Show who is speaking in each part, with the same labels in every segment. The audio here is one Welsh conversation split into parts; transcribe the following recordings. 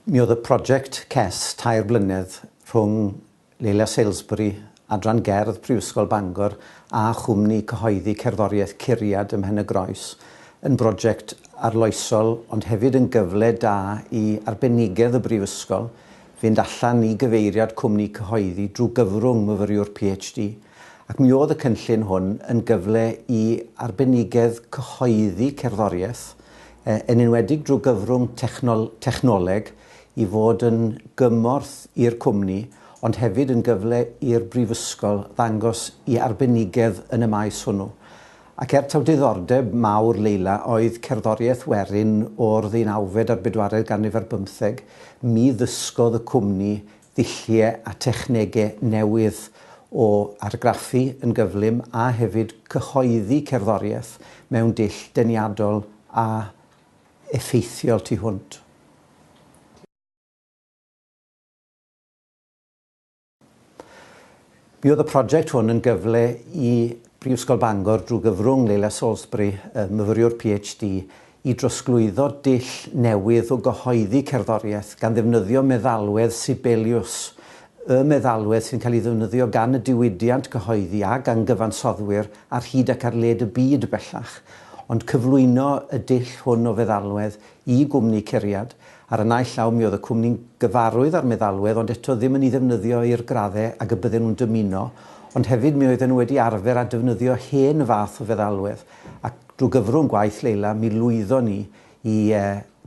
Speaker 1: Mi oedd y prosiect KESS tair blynedd rhwng Leila Salisbury, Adran Gerdd Prifysgol Bangor a chwmni cyhoeddi cerddoriaeth curiad ym Mhenygroes yn brosiect arloesol ond hefyd yn gyfle da i arbenigedd y Brifysgol fynd allan i gyfeiriad cwmni cyhoeddi drwy gyfrwng myfyriwr PhD. Ac mi oedd y cynllun hwn yn gyfle i arbenigedd cyhoeddi cerddoriaeth yn enwedig drwy gyfrwng technoleg i fod yn gymorth i'r cwmni, ond hefyd yn gyfle i'r Brifysgol ddangos i arbenigedd yn y maes hwnnw. Ac taw diddordeb mawr Leila oedd cerddoriaeth werin o'r 19 ar 40 ganrif ar 15, mi ddysgodd y cwmni ddulliau a technegau newydd o argraffu yn gyflym a hefyd cyhoeddi cerddoriaeth mewn dull deniadol a effeithiol tu hwnt. Mi oedd y prosiect hwn yn gyfle i Brifysgol Bangor drwy gyfrwng Leila Salisbury, myfyriwr PhD, i drosglwyddo dull newydd o gyhoeddi cerddoriaeth gan ddefnyddio meddalwedd Sibelius, y meddalwedd sy'n cael ei ddefnyddio gan y diwydiant cyhoeddi a gan gyfansoddwyr ar hyd ac ar led y byd bellach, ond cyflwyno y dull hwn o feddalwedd i gwmni curiad. Ar y naill llaw mi oedd y cwmni'n gyfarwydd ar meddalwedd, ond eto ddim yn ei ddefnyddio i'r graddau ac y bydden nhw'n dymuno, ond hefyd mi oedden nhw wedi arfer a defnyddio hen fath o feddalwedd. Ac drwy gyfrwng gwaith Leila, mi lwyddo ni i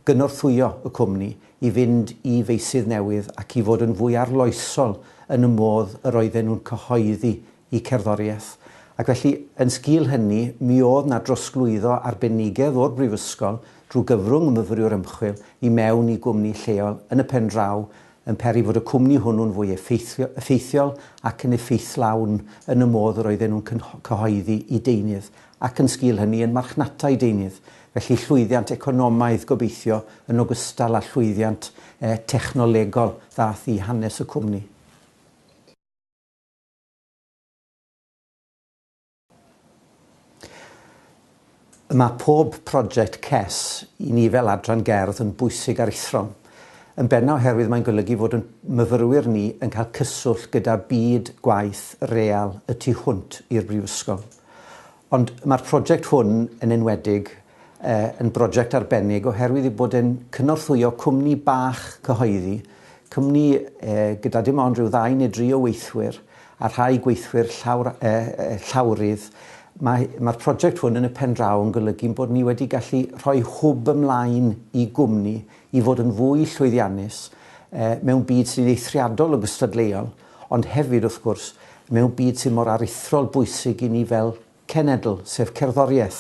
Speaker 1: gynorthwyo y cwmni i fynd i feisydd newydd ac i fod yn fwy arloesol yn y modd yr oedden nhw'n cyhoeddi i cerddoriaeth. Ac felly, yn sgil hynny, mi oedd na drosglwyddo arbenigedd o'r Brifysgol drwy gyfrwng y myfyriwr ymchwil i mewn i gwmni lleol yn y pen draw yn peri fod y cwmni hwnnw'n fwy effeithiol ac yn effeithlawn yn y modd yr oedden nhw'n cyhoeddi i deunydd ac yn sgil hynny yn marchnatau deunydd. Felly llwyddiant economaidd gobeithio yn ogystal â llwyddiant technolegol ddath i hanes y cwmni. Mae pob prosiect KESS i ni fel Adran Gerdd yn bwysig ar eithron. Yn benna oherwydd mae'n golygu fod yn myfyrwyr ni yn cael cyswllt gyda byd gwaith real y tu hwnt i'r Brifysgol. Ond mae'r prosiect hwn yn enwedig yn brosiect arbennig oherwydd ei bod yn cynorthwyo cwmni bach cyhoeddi, cwmni gyda dim ond rhyw 2 neu 3 o weithwyr a rhai gweithwyr llawrydd. Mae'r prosiect hwn yn y pen draw yn golygu bod ni wedi gallu rhoi hwb ymlaen i gwmni i fod yn fwy llwyddiannus mewn byd sy'n eithriadol o gystadleuol, ond hefyd wrth gwrs mewn byd sy'n mor aruthrol bwysig i ni fel cenedl, sef cerddoriaeth.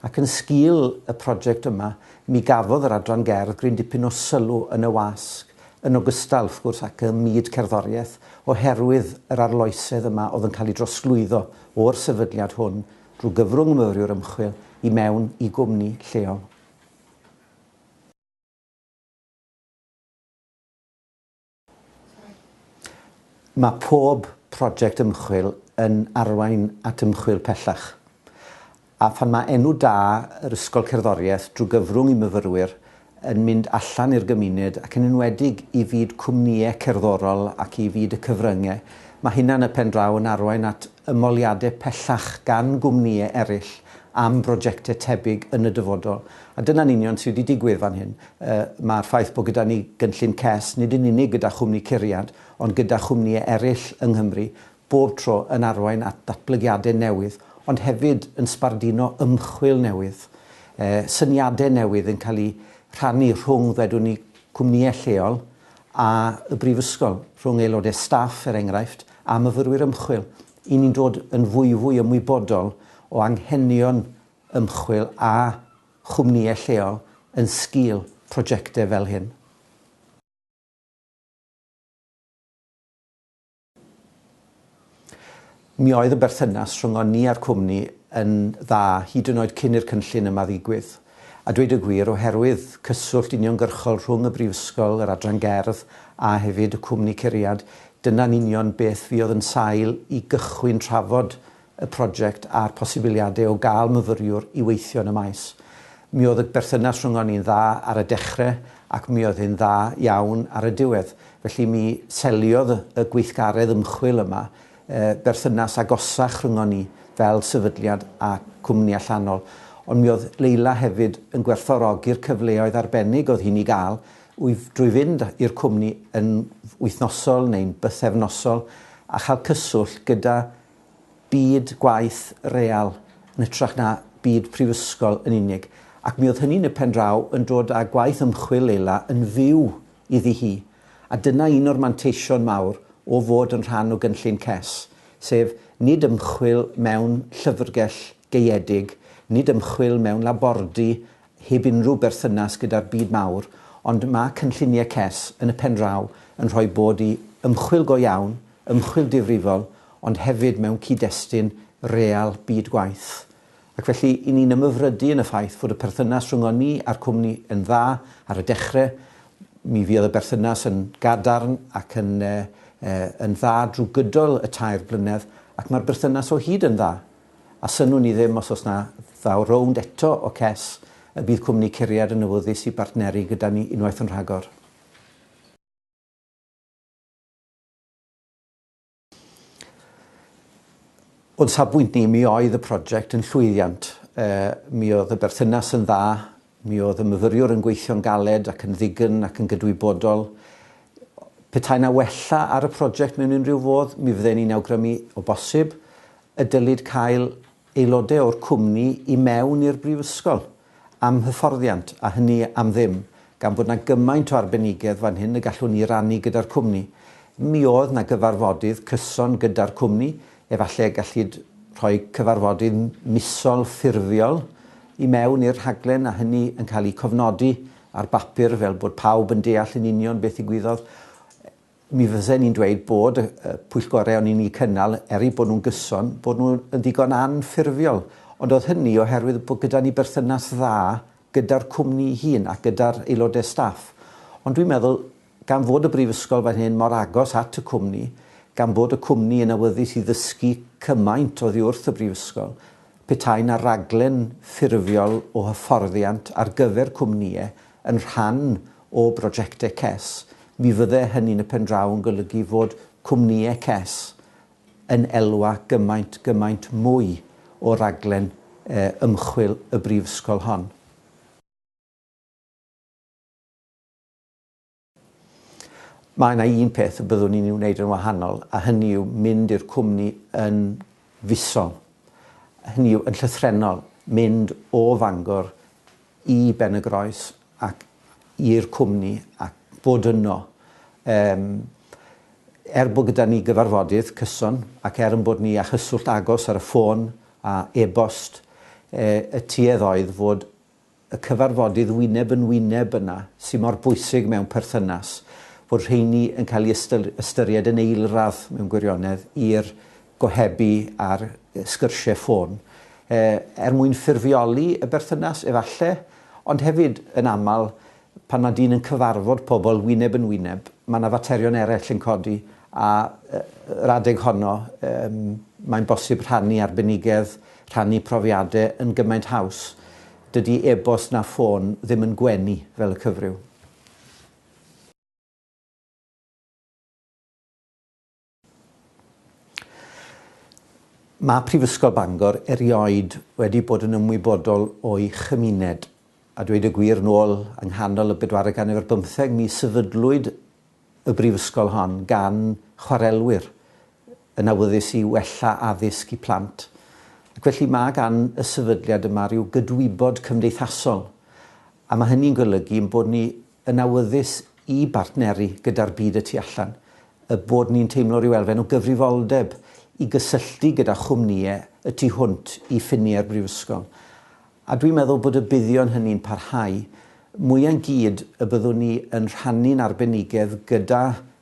Speaker 1: Ac yn sgil y prosiect yma, mi gafodd yr Adran Gerdd gryn dipyn o sylw yn y wasg, yn ogystal wrth gwrs ac y myd cerddoriaeth, oherwydd yr arloesedd yma oedd yn cael ei drosglwyddo o'r sefydliad hwn drwy gyfrwng myfyriwr ymchwil i mewn i gwmni lleol. Mae pob prosiect ymchwil yn arwain at ymchwil pellach. A phan mae enw da yr Ysgol Cerddoriaeth drwy gyfrwng i myfyrwyr yn mynd allan i'r gymuned ac yn enwedig i fyd cwmnïau cerddorol ac i fyd y cyfryngau, mae hynna'n y pen draw yn arwain at ymoliadau pellach gan gwmnïau eraill am brosiectau tebyg yn y dyfodol. A dyna'n union sydd wedi digwydd fan hyn. Mae'r ffaith bod gyda ni gynllun KESS nid yn unig gyda chwmni curiad, ond gyda chwmnïau eraill yng Nghymru, bob tro yn arwain at datblygiadau newydd, ond hefyd yn sbardino ymchwil newydd. Syniadau newydd yn cael ei rhannu rhwng ddedwn ni cwmnïau lleol a y Brifysgol, rhwng aelodau staff er enghraifft a myfyrwyr ymchwil. I ni'n dod yn fwy ymwybodol o anghenion ymchwil a chwmnïau lleol yn sgil prosiectau fel hyn. Mi oedd y berthynas rhwng ni a'r cwmni yn dda hyd yn oed cyn i'r cynllun yma ddigwydd. A dweud y gwir oherwydd cyswllt uniongyrchol rhwng y Brifysgol, yr Adran Gerdd a hefyd y cwmni curiad, dyna'n union beth fi oedd yn sail i gychwyn trafod y prosiect a'r posibiliadau o gael myfyriwr i weithio yn y maes. Mi oedd y berthynas rhwng ni'n dda ar y dechrau ac mi oedd hi'n dda iawn ar y diwedd. Felly mi seliodd y gweithgaredd ymchwil yma berthynas agosach rhwng ni fel sefydliad a cwmni allanol. Ond mi oedd Leila hefyd yn gwerthfawrogi'r cyfleoedd arbennig oedd hi'n ei gael drwy fynd i'r cwmni yn wythnosol neu'n bythefnosol a chael cyswllt gyda byd gwaith real yn ytrach na byd prifysgol yn unig. Ac mi oedd hynny'n y pen draw yn dod â gwaith ymchwil Leila yn fyw iddi hi. A dyna un o'r manteision mawr o fod yn rhan o gynllun KESS, sef nid ymchwil mewn llyfrgell geiedig, nid ymchwil mewn labordy heb unrhyw berthynas gyda'r byd mawr, ond mae cynlluniau KESS yn y pen draw yn rhoi bod i ymchwil go iawn, ymchwil difrifol, ond hefyd mewn cyd-destun real byd gwaith. Ac felly, i ni'n ymyfrydu yn y ffaith fod y perthynas rhwng ni a'r cwmni yn dda ar y dechrau. Mi fydd y berthynas yn gadarn ac yn dda drwy gydol y 2 blynedd, ac mae'r berthynas o hyd yn dda. A synwn ni ddim os oes na ddaw rownd eto o KESS, y bydd cwmni curiad yn awyddus i bartneri gyda ni unwaith yn rhagor. O'n safbwynt ni, mi oedd y prosiect yn llwyddiant. Mi oedd y berthynas yn dda, mi oedd y myfyriwr yn gweithio'n galed ac yn ddigon ac yn gydwybodol. Petai na wella ar y prosiect mewn unrhyw fodd, mi fydden ni'n awgrymu o bosib y dylid cael aelodau o'r cwmni i mewn i'r brifysgol am hyfforddiant, a hynny am ddim, gan bod na gymaint o arbenigedd fan hyn y gallwn ni rannu gyda'r cwmni. Mi oedd na gyfarfodydd cyson gyda'r cwmni, efallai gallid rhoi cyfarfodydd misol ffurfiol i mewn i'r rhaglen, a hynny yn cael ei cofnodi ar bapur fel bod pawb yn deall yn union beth ddigwyddodd. Mi fyddai ni'n dweud bod y pwyllgorau o'n i'n ei cynnal, bod nhw'n gyson, bod nhw'n ddigon anffurfiol. Ond oedd hynny oherwydd bod gyda ni berthynas dda gyda'r cwmni hun a gyda'r aelodau staff. Ond dwi'n meddwl, gan fod y brifysgol fan hyn mor agos at y cwmni, gan bod y cwmni yn awyddus i ddysgu cymaint oddi wrth y brifysgol, petai na raglen ffurfiol o hyfforddiant ar gyfer cwmnïau yn rhan o brosiectau KESS, mi fyddai hynny'n y pen draw yn golygu fod cwmnïau KESS yn elwa gymaint mwy o raglen ymchwil y brifysgol hon. Mae yna un peth y byddwn ni'n wneud yn wahanol, a hynny yw mynd i'r cwmni yn fusol. Hynny yw yn llythrenol, mynd o Fangor i Benygroes ac i'r cwmni ac bod yno. Bod gyda ni gyfarfodydd cyson ac yn bod ni â chyswllt agos ar y ffôn a e-bost, y tuedd oedd fod y cyfarfodydd wyneb yn wyneb yna sy'n mor bwysig mewn perthynas, bod rheini yn cael ei ystyried yn eilradd mewn gwirionedd i'r gohebu a'r sgyrsiau ffôn. Mwyn ffurfioli y berthynas efallai, ond hefyd yn aml pan mae dyn yn cyfarfod pobl wyneb yn wyneb, mae yna faterion eraill yn codi a yr adeg honno mae'n bosib rhannu arbenigedd, rhannu profiadau yn gymaint haws. Dydy e-bost na ffôn ddim yn gwenu fel y cyfryw. Mae Prifysgol Bangor erioed wedi bod yn ymwybodol o'i chymuned. A dweud y gwir nôl yng nghanol y 40 ganrif ar 15, mi sefydlwyd y brifysgol hon gan chwarelwyr yn awyddus i wella addysg i plant. Ac felly mae gan y sefydliad yma rhyw gydwybod cymdeithasol. A mae hynny'n golygu bod ni yn awyddus i bartneri gyda'r byd y tu allan. Bod ni'n teimlo rhyw elfen o gyfrifoldeb i gysylltu gyda chwmnïau y tu hwnt i ffiniau'r brifysgol. A dwi'n meddwl bod y buddion hynny'n parhau. Mwy'n gyd y byddwn ni yn rhannu'n arbenigedd gyda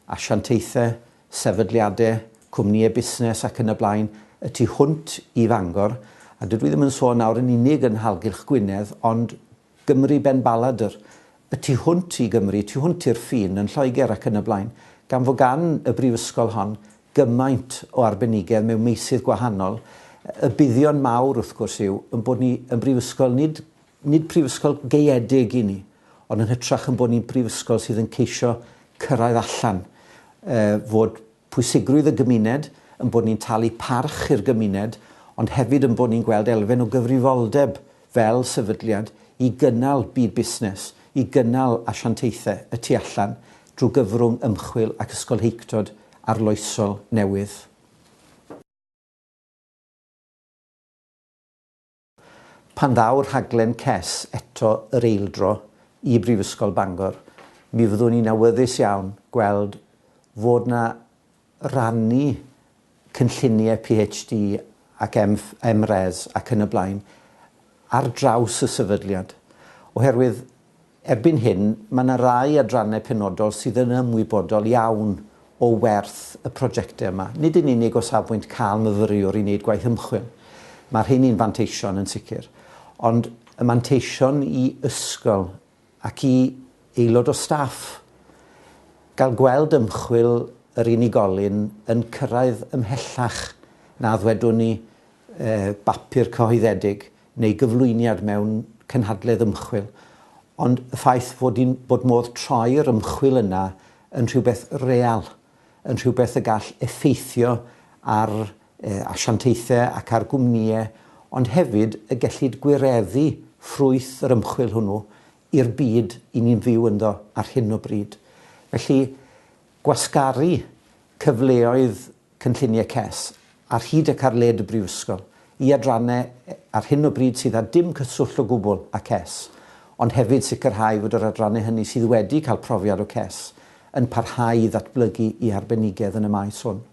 Speaker 1: asiantaethau, sefydliadau, cwmnïau busnes ac yn y blaen y tu hwnt i Fangor. A dydw i ddim yn sôn nawr yn unig yn Halgylch Gwynedd, ond Gymru ben Baladr. Y tu hwnt i Gymru, tu hwnt i'r ffin yn Lloegr ac yn y blaen. Gan fod gan y brifysgol hon gymaint o arbenigedd mewn meysydd gwahanol, y buddion mawr wrth gwrs yw yn bod ni yn brifysgol nid nid prifysgol gaeedig i ni, ond yn hytrach yn bod ni'n prifysgol sydd yn ceisio cyrraedd allan, fod pwysigrwydd y gymuned, yn bod ni'n talu parch i'r gymuned, ond hefyd yn bod ni'n gweld elfen o gyfrifoldeb fel sefydliad i gynnal byd busnes, i gynnal asiantaethau y tu allan drwy gyfrwng ymchwil ac ysgolheictod arloesol newydd. Pan ddaw'r rhaglen KESS eto yr eildro i Brifysgol Bangor, mi fyddwn ni'n awyddus iawn gweld fod na rannu cynlluniau PhD ac MRes ac yn y blaen ar draws y sefydliad. Oherwydd, erbyn hyn, mae yna rai adrannau penodol sydd yn ymwybodol iawn o werth y prosiectau yma. Nid yn unig o safbwynt cael myfyriwr i wneud gwaith ymchwil. Mae'r hynny'n fanteision yn sicr. Ond y manteision i ysgol ac i aelod o staff gael gweld ymchwil yr unigolyn yn cyrraedd ymhellach na ddwedwn ni bapur cyhoeddedig neu gyflwyniad mewn cynhadledd ymchwil. Ond y ffaith bod modd troi'r ymchwil yna yn rhywbeth real, yn rhywbeth y gall effeithio ar asiantaethau ac ar gwmnïau, ond hefyd y gellid gwireddu ffrwyth yr ymchwil hwnnw i'r byd i ni'n fyw ynddo ar hyn o bryd. Felly, gwasgaru cyfleoedd cynlluniau KESS ar hyd ac ar led y brifysgol i adrannau ar hyn o bryd sydd â dim cyswllt o gwbl â KESS, ond hefyd sicrhau fod yr adrannau hynny sydd wedi cael profiad o KESS yn parhau i ddatblygu i arbenigedd yn y maes hwn.